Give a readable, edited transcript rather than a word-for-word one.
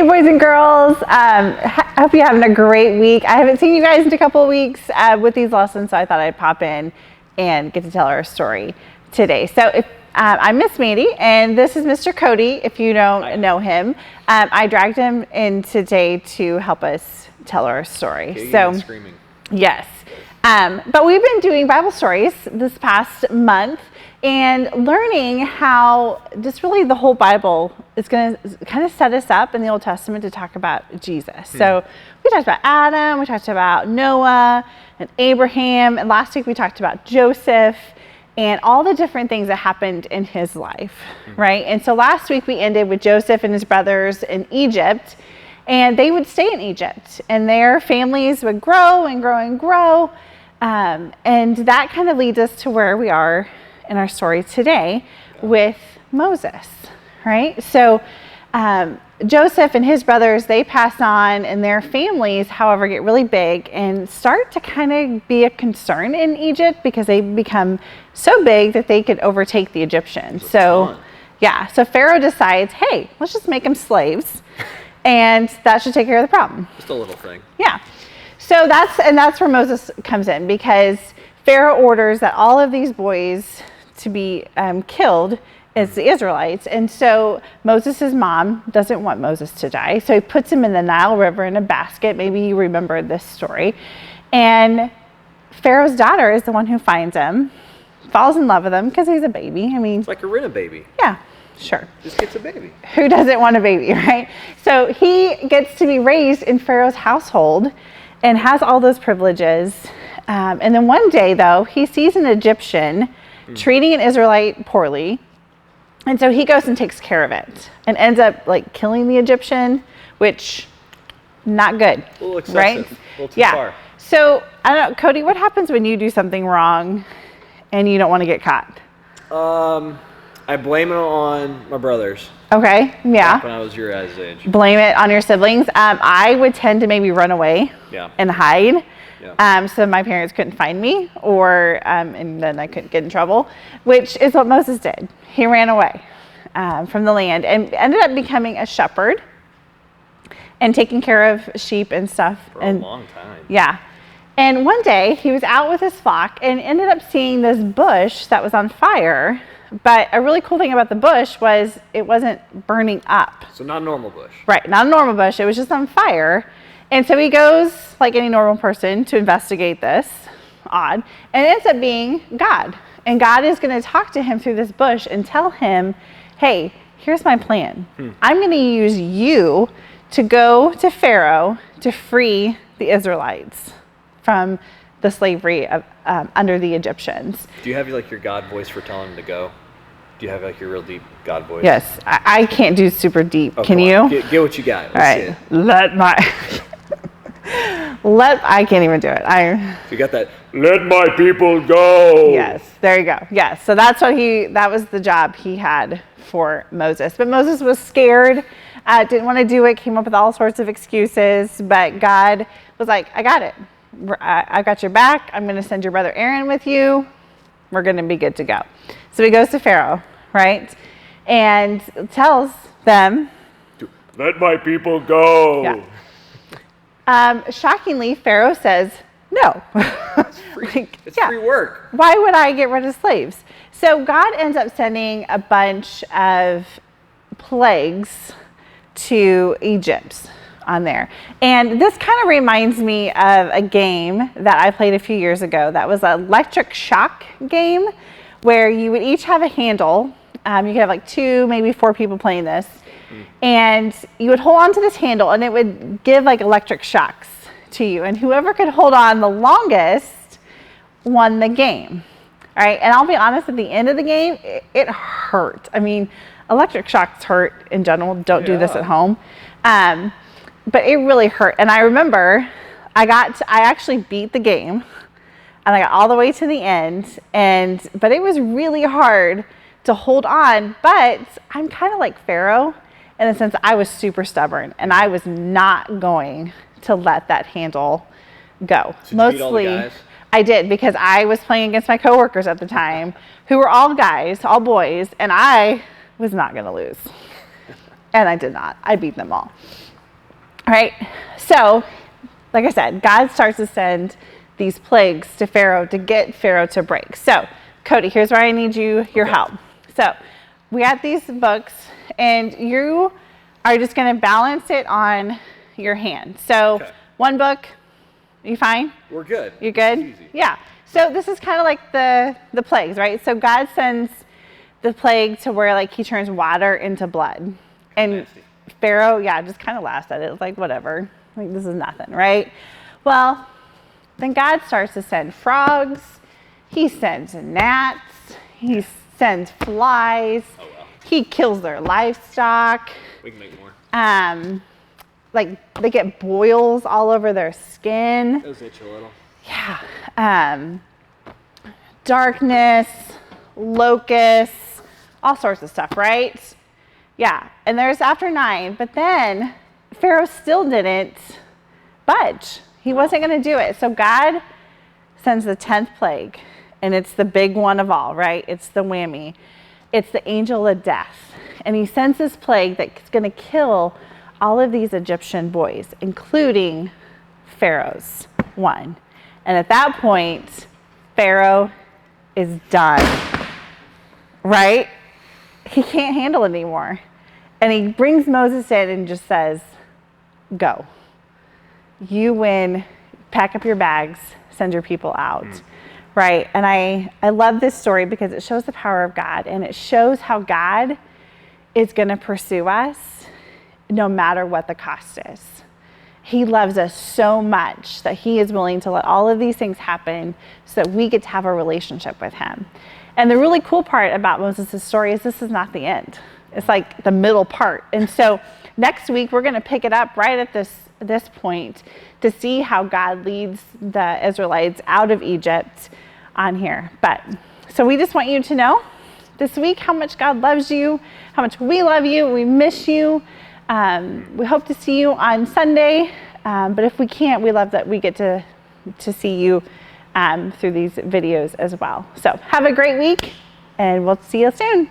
boys and girls. I hope you're having a great week. I haven't seen you guys in a couple of weeks with these lessons, so I thought I'd pop in and get to tell our story today. So I'm Miss Mandy, and this is Mr. Cody, if you don't know him. I dragged him in today to help us tell our story. Katie so and screaming. Yes. But we've been doing Bible stories this past month and learning how just really the whole Bible is going to kind of set us up in the Old Testament to talk about Jesus. So we talked about Adam, we talked about Noah and Abraham, and last week we talked about Joseph and all the different things that happened in his life, right? And so last week we ended with Joseph and his brothers in Egypt, and they would stay in Egypt, and their families would grow and grow and grow. And that kind of leads us to where we are in our story today with Moses, right? So Joseph and his brothers, they pass on, and their families, however, get really big and start to kind of be a concern in Egypt because they become so big that they could overtake the Egyptians. So Pharaoh decides, hey, let's just make them slaves. And that should take care of the problem. Just a little thing. Yeah. So that's where Moses comes in, because Pharaoh orders that all of these boys to be killed as the Israelites. And so Moses' mom doesn't want Moses to die. So he puts him in the Nile River in a basket. Maybe you remember this story. And Pharaoh's daughter is the one who finds him, falls in love with him because he's a baby. I mean, it's like a rent baby. Yeah. Sure. Just gets a baby. Who doesn't want a baby, right? So he gets to be raised in Pharaoh's household and has all those privileges. And then one day, though, he sees an Egyptian treating an Israelite poorly. And so he goes and takes care of it and ends up like killing the Egyptian, which not good. A little excessive. Right? A little too far. So I don't know, Cody, what happens when you do something wrong and you don't want to get caught? I blame it on my brothers. Okay, yeah. Back when I was your guys' age. Blame it on your siblings. I would tend to maybe run away and hide. Yeah. So my parents couldn't find me, or and then I couldn't get in trouble, which is what Moses did. He ran away from the land and ended up becoming a shepherd and taking care of sheep and stuff. For a long time. Yeah. And one day he was out with his flock and ended up seeing this bush that was on fire. But a really cool thing about the bush was it wasn't burning up. So not a normal bush. Right, not a normal bush. It was just on fire. And so he goes, like any normal person, to investigate this. Odd. And it ends up being God. And God is going to talk to him through this bush and tell him, hey, here's my plan. I'm going to use you to go to Pharaoh to free the Israelites from the slavery of under the Egyptians. Do you have like your God voice for telling him to go? Do you have like your real deep God voice? Yes, I can't do super deep. Oh, can you? Get what you got. All right. I can't even do it. You got that. Let my people go. Yes, there you go. Yes, so that was the job he had for Moses. But Moses was scared, didn't want to do it, came up with all sorts of excuses. But God was like, I got it. I got your back. I'm going to send your brother Aaron with you. We're going to be good to go. So he goes to Pharaoh, right? And tells them, let my people go. Yeah. Shockingly, Pharaoh says, no. It's free work. Why would I get rid of slaves? So God ends up sending a bunch of plagues to Egypt on there. And this kind of reminds me of a game that I played a few years ago. That was an electric shock game where you would each have a handle. You could have like 2, maybe 4 people playing this. And you would hold on to this handle and it would give like electric shocks to you. And whoever could hold on the longest won the game. All right. And I'll be honest, at the end of the game, it hurt. I mean, electric shocks hurt in general. Don't do this at home. But it really hurt. And I remember I actually beat the game and I got all the way to the end. But it was really hard to hold on. But I'm kind of like Pharaoh in the sense I was super stubborn and I was not going to let that handle go. So did you beat all the guys? I did, because I was playing against my coworkers at the time who were all guys, all boys, and I was not going to lose. And I did not. I beat them all. All right, so like I said, God starts to send these plagues to Pharaoh to get Pharaoh to break. So, Cody, here's where I need your help. So, we got these books, and you are just going to balance it on your hand. So, one book, you fine? We're good. You good? Easy. Yeah. So this is kind of like the plagues, right? So God sends the plague to where like he turns water into blood. And Nasty. Pharaoh, yeah, just kind of laughs at it. It's like, whatever. Like, this is nothing, right? Well, then God starts to send frogs. He sends gnats. He sends flies. Oh, well. He kills their livestock. We can make more. Like they get boils all over their skin. Those itch a little. Yeah. Darkness, locusts, all sorts of stuff, right? Yeah. And there's after 9, but then Pharaoh still didn't budge. He wasn't going to do it. So God sends the 10th plague, and it's the big one of all, right? It's the whammy. It's the angel of death. And he sends this plague that's going to kill all of these Egyptian boys, including Pharaoh's one. And at that point, Pharaoh is done, right? He can't handle it anymore. And he brings Moses in and just says, go. You win, pack up your bags, send your people out, right? And I love this story because it shows the power of God, and it shows how God is going to pursue us no matter what the cost is. He loves us so much that he is willing to let all of these things happen so that we get to have a relationship with him. And the really cool part about Moses' story is this is not the end. It's like the middle part. And so next week, we're going to pick it up right at this point to see how God leads the Israelites out of Egypt on here. But so we just want you to know this week how much God loves you, how much we love you, we miss you. We hope to see you on Sunday, but if we can't, we love that we get to see you through these videos as well. So have a great week, and we'll see you soon.